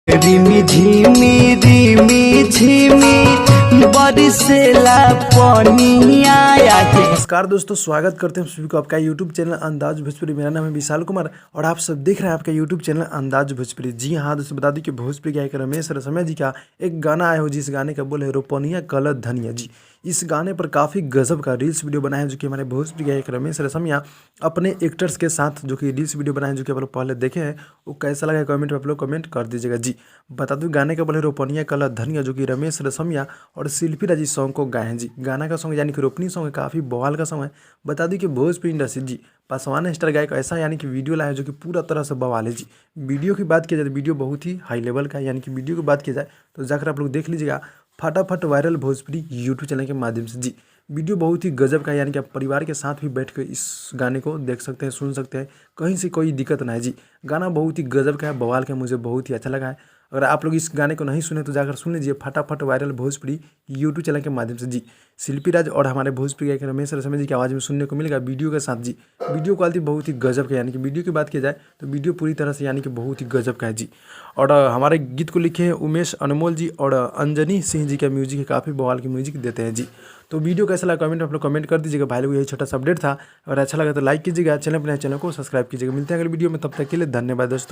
रिमी रिमी झिमी बरसेला पनिया। नमस्कार दोस्तों, स्वागत करते हैं सभी को आपका यूट्यूब चैनल अंदाज भोजपुरी। मेरा नाम है विशाल कुमार और आप सब देख रहे हैं आपका यूट्यूब चैनल अंदाज भोजपुरी। जी हाँ दोस्तों, बता दूं कि भोजपुरी गायक रमेश रसमिया जी का एक गाना आया हो जिस गाने का बोल है रोपनिया कल धनिया जी। इस गाने पर काफ़ी गजब का रील्स वीडियो बनाया है जो कि हमारे भोजपुरी गायक रमेश रसमिया अपने एक्टर्स के साथ जो कि रील्स वीडियो बनाए जो कि आप लोग पहले देखे हैं। वो कैसा लगा कमेंट में आप लोग कमेंट कर दीजिएगा। जी बता दूं गाने का बोले रोपनिया कल धनिया जो कि रमेश रसमिया और शिल्पी राजी सॉन्ग को गाए हैं। जी गाना का सॉन्ग यानी कि रोपनी सॉन्ग है, काफ़ी बवाल का सॉन्ग है। बता दी कि भोजपुरी इंडस्ट्री जी पासवान स्टार गायक ऐसा यानी कि वीडियो लाया जो कि पूरा तरह से बवाल है। जी वीडियो की बात की जाए तो वीडियो बहुत ही हाई लेवल का है, यानी कि वीडियो की बात की जाए तो जाकर आप लोग देख लीजिएगा फटाफट वायरल भोजपुरी यूट्यूब चैनल के माध्यम से। जी वीडियो बहुत ही गजब का है, यानी कि आप परिवार के साथ भी बैठ कर इस गाने को देख सकते हैं, सुन सकते हैं, कहीं से कोई दिक्कत ना है। जी गाना बहुत ही गजब का है, बवाल का, मुझे बहुत ही अच्छा लगा है। अगर आप लोग इस गाने को नहीं सुने तो जाकर सुन लीजिए फटाफट वायरल भोजपुरी यूट्यूब चैनल के माध्यम से। जी शिल्पी राज और हमारे भोजपुरी गायक रमेश रसमिया जी की आवाज़ में सुनने को मिलेगा वीडियो के साथ। जी वीडियो क्वालिटी बहुत ही गजब का, यानी कि वीडियो की बात की जाए तो वीडियो पूरी तरह से यानी कि बहुत ही गजब का है। जी और हमारे गीत को लिखे हैं उमेश अनमोल जी और अंजनी सिंह जी का म्यूजिक है, काफ़ी बवाल की म्यूजिक देते हैं। जी तो वीडियो कैसा लगा कमेंट में आप लोग कमेंट कर दीजिएगा। भाई लोग यही छोटा सा अपडेट था, अगर अच्छा लगा तो लाइक कीजिएगा, चैनल को सब्सक्राइब कीजिएगा। मिलते हैं अगले वीडियो में, तब तक के लिए धन्यवाद दोस्तों।